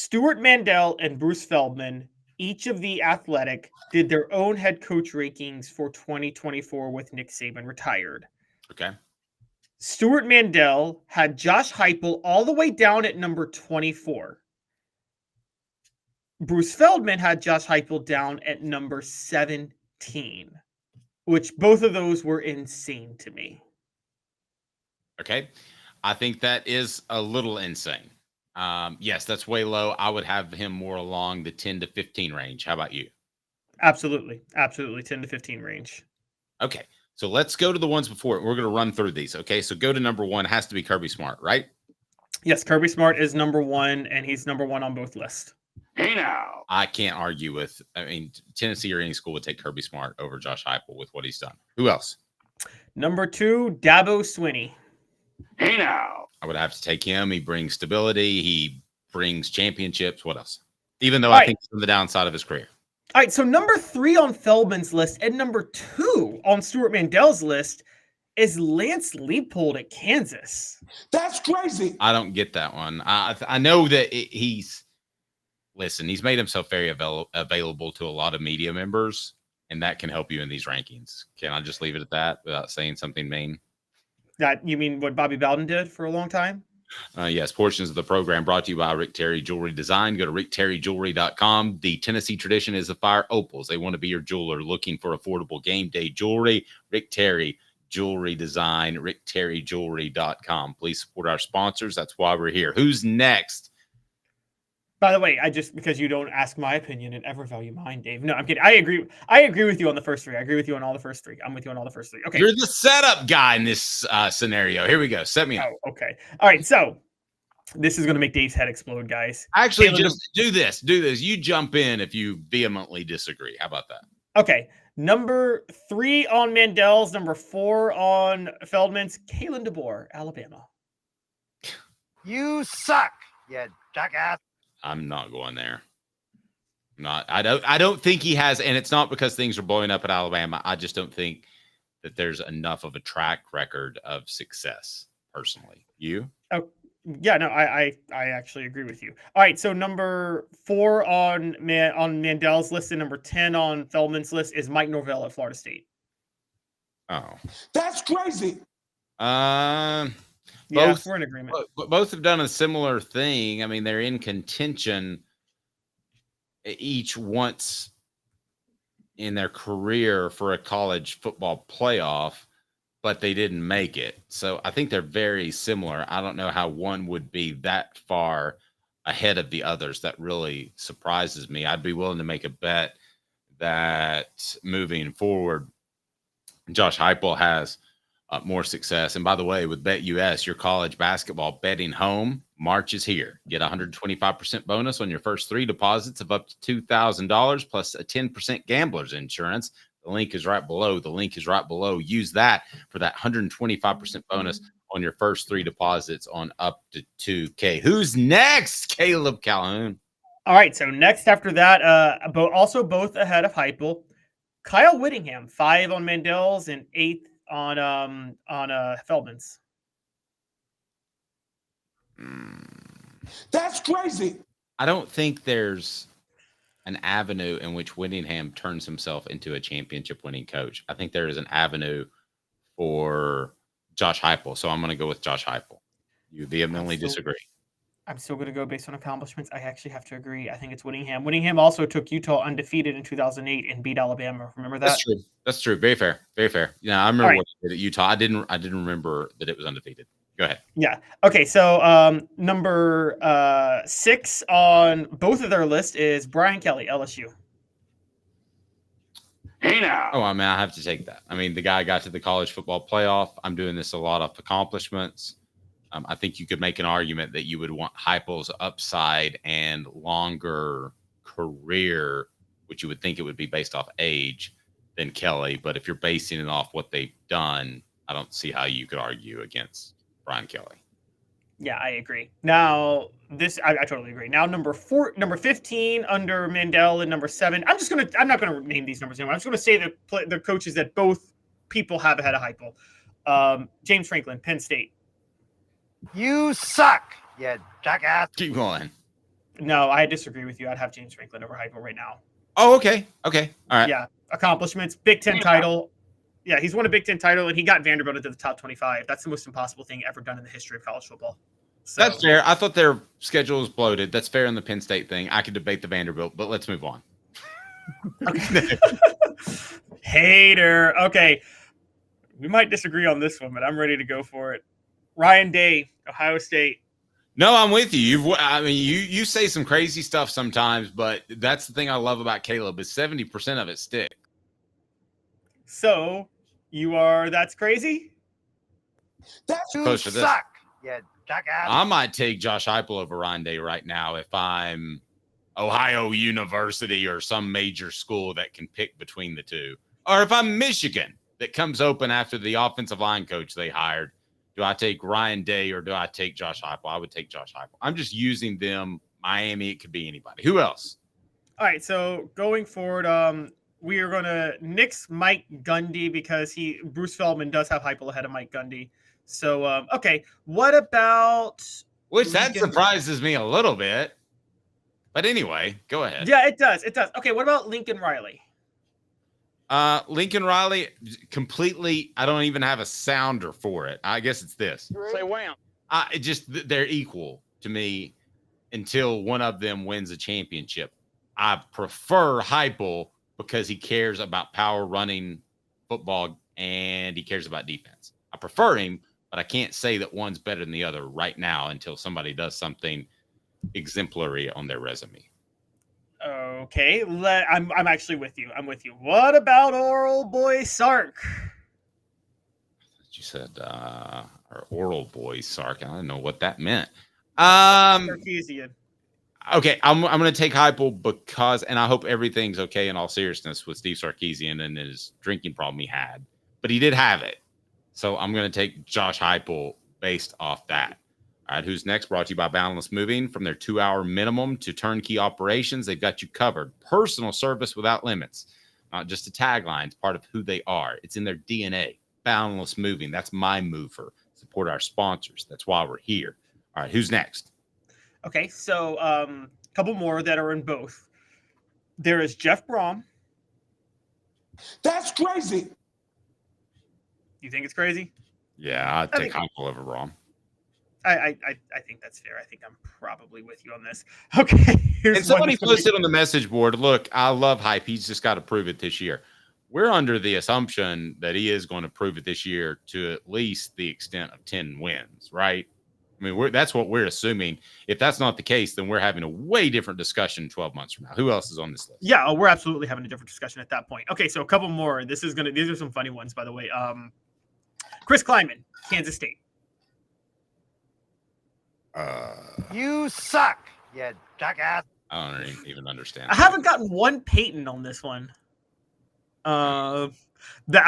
Stewart Mandel and Bruce Feldman, each of the Athletic, did their own head coach rankings for 2024 with Nick Saban retired. Okay. Stewart Mandel had Josh Heupel all the way down at number 24. Bruce Feldman had Josh Heupel down at number 17, which both of those were insane to me. Okay. I think that is a little insane. Yes, that's way low. I would have him more along the 10 to 15 range. How about you? Absolutely. 10 to 15 range. Okay. So let's go to the ones before it. We're going to run through these. Okay. So go to number one. It has to be Kirby Smart, right? Yes, Kirby Smart is number one, and he's number one on both lists. Hey now. I can't argue with, Tennessee or any school would take Kirby Smart over Josh Heupel with what he's done. Who else? Number two, Dabo Swinney. Hey now. I would have to take him. He brings stability. He brings championships. What else? Even though I think he's on the downside of his career. All right, so number three on Feldman's list and number two on Stewart Mandel's list is Lance Leipold at Kansas. That's crazy. I don't get that one. I know that he's made himself very available to a lot of media members, and that can help you in these rankings. Can I just leave it at that without saying something mean? That, you mean what Bobby Bowden did for a long time? Yes, portions of the program brought to you by Rick Terry Jewelry Design. Go to rickterryjewelry.com. The Tennessee tradition is the Fire Opals. They want to be your jeweler looking for affordable game day jewelry. Rick Terry Jewelry Design, rickterryjewelry.com. Please support our sponsors. That's why we're here. Who's next? By the way, because you don't ask my opinion and ever value mine, Dave. No, I'm kidding. I agree with you on the first three. I agree with you on all the first three. I'm with you on all the first three. Okay. You're the setup guy in this scenario. Here we go. Set me up. Oh, okay. All right. So this is going to make Dave's head explode, guys. Actually, just do this. You jump in if you vehemently disagree. How about that? Okay. Number three on Mandel's, number four on Feldman's, Kalen DeBoer, Alabama. You suck, you jackass. I'm not going there. I don't think he has, and it's not because things are blowing up at Alabama. I just don't think that there's enough of a track record of success, personally. You? Oh, yeah, no, I actually agree with you. All right, so number four on Mandel's list and number 10 on Feldman's list is Mike Norvell at Florida State. Oh. That's crazy. Yeah, we're in agreement. Both have done a similar thing. I mean, they're in contention each once in their career for a college football playoff, but they didn't make it. So I think they're very similar. I don't know how one would be that far ahead of the others. That really surprises me. I'd be willing to make a bet that moving forward, Josh Heupel has more success. And by the way, with BetUS, your college basketball betting home, March is here. Get 125% bonus on your first three deposits of up to $2,000 plus a 10% gambler's insurance. The link is right below. Use that for that 125% bonus on your first three deposits on up to $2,000. Who's next? Caleb Calhoun. All right, so next after that, both ahead of Heupel, Kyle Whittingham, 5 on Mandel's and 8th on Feldman's. That's crazy. I don't think there's an avenue in which Whittingham turns himself into a championship winning coach. I think there is an avenue for Josh Heupel. So I'm going to go with Josh Heupel. You vehemently disagree. I'm still going to go based on accomplishments. I actually have to agree. I think it's Whittingham. Whittingham also took Utah undefeated in 2008 and beat Alabama. Remember that? That's true. Very fair. Yeah, I remember what he did at Utah. I didn't remember that it was undefeated. Go ahead. Yeah. Okay. So number 6 on both of their list is Brian Kelly, LSU. Hey now. Oh, I mean, I have to take that. I mean, the guy got to the college football playoff. I'm doing this a lot of accomplishments. I think you could make an argument that you would want Heupel's upside and longer career, which you would think it would be based off age, than Kelly. But if you're basing it off what they've done, I don't see how you could argue against Brian Kelly. Yeah, I agree. Now, I totally agree. Now, number 15 under Mandel and number 7. I'm not gonna name these numbers anymore. I'm just gonna say the coaches that both people have ahead of Heupel. James Franklin, Penn State. You suck, you jackass. Keep going. No, I disagree with you. I'd have James Franklin over Heupel right now. Oh, okay. Okay. All right. Yeah, accomplishments, Big Ten title. Yeah, he's won a Big Ten title, and he got Vanderbilt into the top 25. That's the most impossible thing ever done in the history of college football. So, That's fair. I thought their schedule was bloated. That's fair in the Penn State thing. I could debate the Vanderbilt, but let's move on. Okay. Hater. Okay. We might disagree on this one, but I'm ready to go for it. Ryan Day, Ohio State. No, I'm with you. You say some crazy stuff sometimes, but that's the thing I love about Caleb is 70% of it stick. So that's crazy? That's You Close to this. suck, you jackass. I might take Josh Heupel over Ryan Day right now if I'm Ohio University or some major school that can pick between the two. Or if I'm Michigan that comes open after the offensive line coach they hired. Do I take Ryan Day or do I take Josh Heupel? I would take Josh Heupel. I'm just using them. Miami, it could be anybody. Who else? All right, so going forward, we are going to nix Mike Gundy because Bruce Feldman does have Heupel ahead of Mike Gundy. So, okay, what about Which that surprises me a little bit. But anyway, go ahead. Yeah, it does. It does. Okay, what about Lincoln Riley? Lincoln Riley, completely, I don't even have a sounder for it. I guess it's this. Say wham. They're equal to me until one of them wins a championship. I prefer Heupel because he cares about power running football and he cares about defense. I prefer him, but I can't say that one's better than the other right now until somebody does something exemplary on their resume. Okay, I'm actually with you. I'm with you. What about Oral Boy Sark? You said or Oral Boy Sark. I don't know what that meant. Sarkisian. Okay, I'm going to take Heupel because, and I hope everything's okay in all seriousness with Steve Sarkisian and his drinking problem he had, but he did have it. So I'm going to take Josh Heupel based off that. All right, who's next? Brought to you by Boundless Moving. From their 2-hour minimum to turnkey operations, they've got you covered. Personal service without limits. Not just a tagline. It's part of who they are. It's in their DNA. Boundless Moving. That's my mover. Support our sponsors. That's why we're here. All right, who's next? Okay, so a couple more that are in both. There is Jeff Brom. That's crazy. You think it's crazy? Yeah, I'd take Heupel over Rom. I think that's fair. I think I'm probably with you on this. Okay. And somebody posted on the message board, look, I love Hype. He's just got to prove it this year. We're under the assumption that he is going to prove it this year to at least the extent of 10 wins, right? I mean, that's what we're assuming. If that's not the case, then we're having a way different discussion 12 months from now. Who else is on this list? Yeah, we're absolutely having a different discussion at that point. Okay, so a couple more. These are some funny ones, by the way. Chris Kleiman, Kansas State. You suck, you jackass. I don't even understand. I haven't gotten one Peyton on this one. I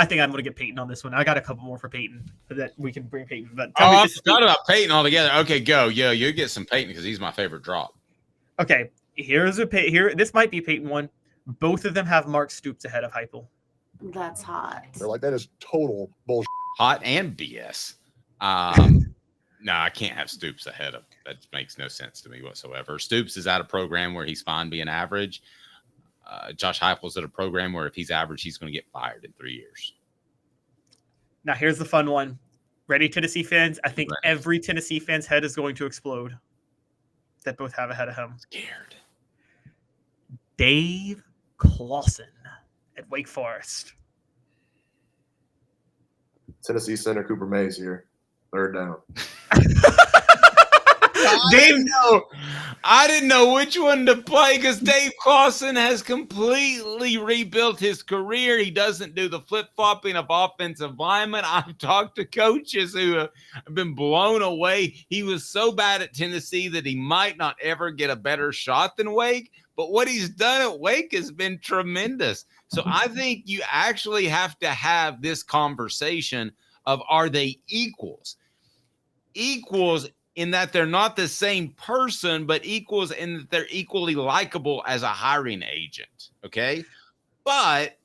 think I'm going to get Peyton on this one. I got a couple more for Peyton that we can bring Peyton. But I forgot about Peyton altogether. Okay, go. Yo, you get some Peyton because he's my favorite drop. Okay, this might be Peyton one. Both of them have Mark Stoops ahead of Heupel. That's hot. They're like, that is total bullshit. Hot and BS. No, I can't have Stoops ahead of. That makes no sense to me whatsoever. Stoops is at a program where he's fine being average. Josh Heupel's at a program where if he's average, he's going to get fired in 3 years. Now, here's the fun one. Ready, Tennessee fans? I think every Tennessee fan's head is going to explode that both have ahead of him. Scared. Dave Clawson at Wake Forest. Tennessee center Cooper Mays here. Third down. I didn't know which one to play because Dave Clawson has completely rebuilt his career. He doesn't do the flip-flopping of offensive linemen. I've talked to coaches who have been blown away. He was so bad at Tennessee that he might not ever get a better shot than Wake, but what he's done at Wake has been tremendous. So I think you actually have to have this conversation of, are they equals? Equals in that they're not the same person, but equals in that they're equally likable as a hiring agent. Okay. But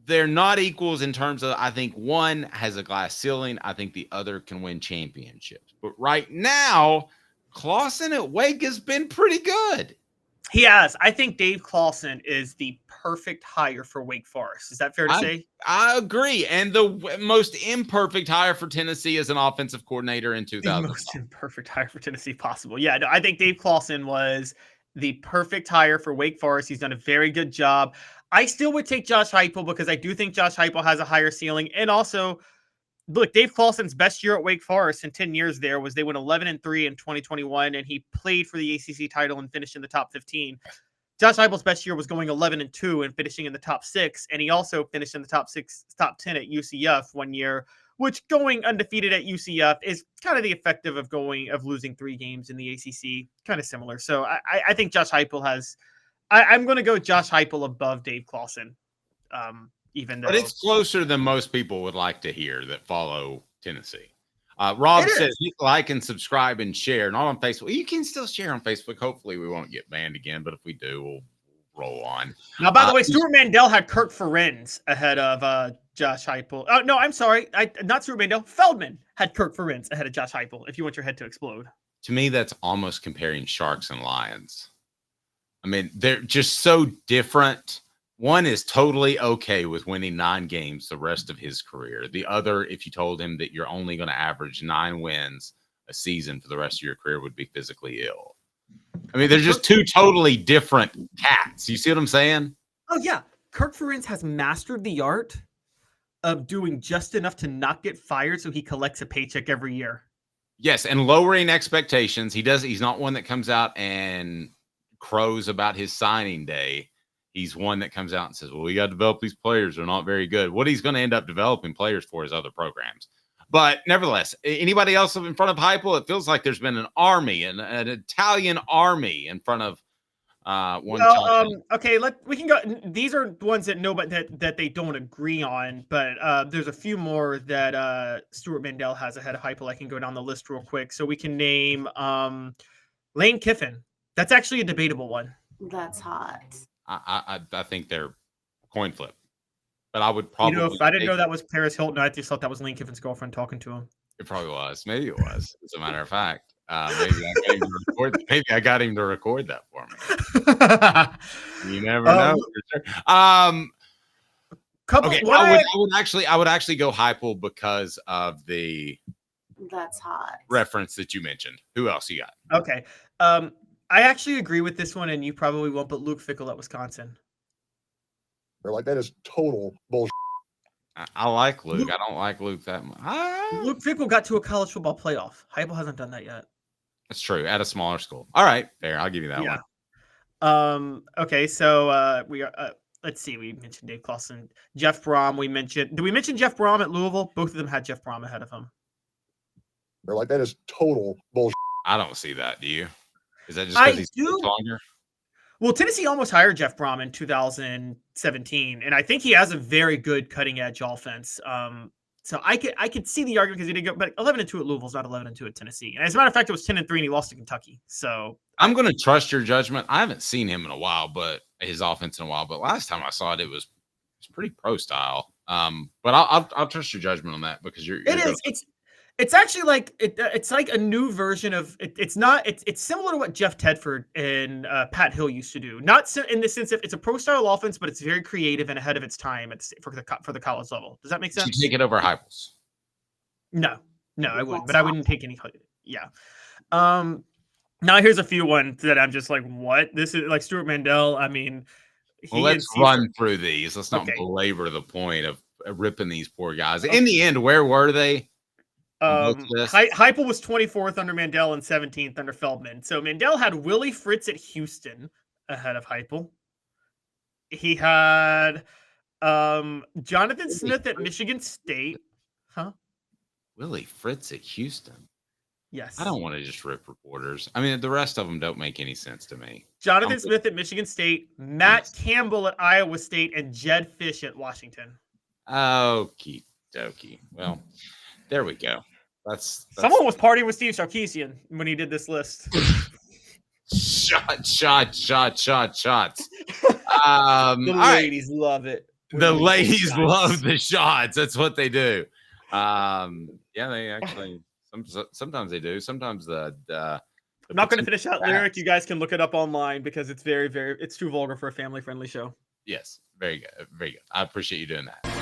they're not equals in terms of, I think one has a glass ceiling. I think the other can win championships. But right now, Clausen at Wake has been pretty good. He has. I think Dave Clawson is the perfect hire for Wake Forest. Is that fair to say? I agree. And the most imperfect hire for Tennessee as an offensive coordinator in 2000. The most imperfect hire for Tennessee possible. Yeah, no, I think Dave Clawson was the perfect hire for Wake Forest. He's done a very good job. I still would take Josh Heupel because I do think Josh Heupel has a higher ceiling. And also, look, Dave Clawson's best year at Wake Forest in 10 years there was they went 11-3 in 2021, and he played for the ACC title and finished in the top 15. Josh Heupel's best year was going 11-2 and finishing in the top 6, and he also finished in the top 10 at UCF one year, which going undefeated at UCF is kind of the effective of losing 3 games in the ACC, kind of similar. So I think Josh Heupel has. I'm going to go Josh Heupel above Dave Clawson. Even though, but it's closer than most people would like to hear that follow Tennessee. Rob says, like and subscribe and share, not on Facebook. You can still share on Facebook. Hopefully we won't get banned again, but if we do, we'll roll on. Now, by the way, Stewart Mandel had Kirk Ferentz ahead of Josh Heupel. Oh, no, I'm sorry. Not Stewart Mandel. Feldman had Kirk Ferentz ahead of Josh Heupel, if you want your head to explode. To me, that's almost comparing Sharks and Lions. I mean, they're just so different. One is totally okay with winning 9 games the rest of his career. The other, if you told him that you're only going to average 9 wins a season for the rest of your career, would be physically ill. I mean, they're just 2 totally different cats. You see what I'm saying? Oh, yeah. Kirk Ferentz has mastered the art of doing just enough to not get fired so he collects a paycheck every year. Yes, and lowering expectations. He's not one that comes out and crows about his signing day. He's one that comes out and says, well, we got to develop these players. They're not very good. What he's going to end up developing players for is other programs. But nevertheless, anybody else in front of Heupel? It feels like there's been an army, an Italian army in front of one. Well, okay, we can go. These are ones that know, but that they don't agree on. But there's a few more that Stewart Mandel has ahead of Heupel. I can go down the list real quick. So we can name Lane Kiffin. That's actually a debatable one. That's hot. I think they're coin flip, but I would probably. If I didn't know that was Paris Hilton, I just thought that was Lane Kiffin's girlfriend talking to him. It probably was. Maybe it was. As a matter of fact, maybe I got him to record that for me. You never know. Okay, I would actually go Heupel because of the. That's hot. Reference that you mentioned. Who else you got? Okay. I actually agree with this one, and you probably won't, but Luke Fickell at Wisconsin. They're like, that is total bullshit. I like Luke. I don't like Luke that much. Luke Fickell got to a college football playoff. Heupel hasn't done that yet. That's true. At a smaller school. All right. There. I'll give you that one. Okay. So we are, let's see. We mentioned Dave Clawson. Jeff Brom. Did we mention Jeff Brom at Louisville? Both of them had Jeff Brom ahead of him. They're like, that is total bullshit. I don't see that. Do you? Is that just because he's longer? Well, Tennessee almost hired Jeff Brom in 2017, and I think he has a very good cutting edge offense. So I could see the argument because he did go, but 11-2 at Louisville is not 11-2 at Tennessee. And as a matter of fact, it was 10-3 and he lost to Kentucky. So I'm going to trust your judgment. I haven't seen him in a while, but his offense in a while. But last time I saw it, it was pretty pro style. But I'll trust your judgment on that because you're It's actually like it's like a new version of it. It's similar to what Jeff Tedford and Pat Hill used to do. Not in the sense of it's a pro style offense, but it's very creative and ahead of its time for the college level. Does that make sense? You take it over Heupel's? No, I wouldn't. But I wouldn't take any. Yeah. Now here's a few ones that I'm just like, what? This is like Stewart Mandel. I mean, let's run through these. Let's not belabor the point of ripping these poor guys. In the end, where were they? Heupel was 24th under Mandel and 17th under Feldman. So Mandel had Willie Fritz at Houston ahead of Heupel. He had Jonathan Smith at Michigan State. Huh? Willie Fritz at Houston. Yes. I don't want to just rip reporters. I mean, the rest of them don't make any sense to me. Jonathan Smith at Michigan State, Matt Campbell at Iowa State, and Jed Fish at Washington. Okie dokie. Well, there we go. That's someone was partying with Steve Sarkisian when he did this list. Shots. The ladies love it. The ladies love the shots. That's what they do. Yeah, they actually sometimes they do. Sometimes the I'm not going to finish that lyric. You guys can look it up online because it's it's too vulgar for a family-friendly show. Yes, very good, very good. I appreciate you doing that.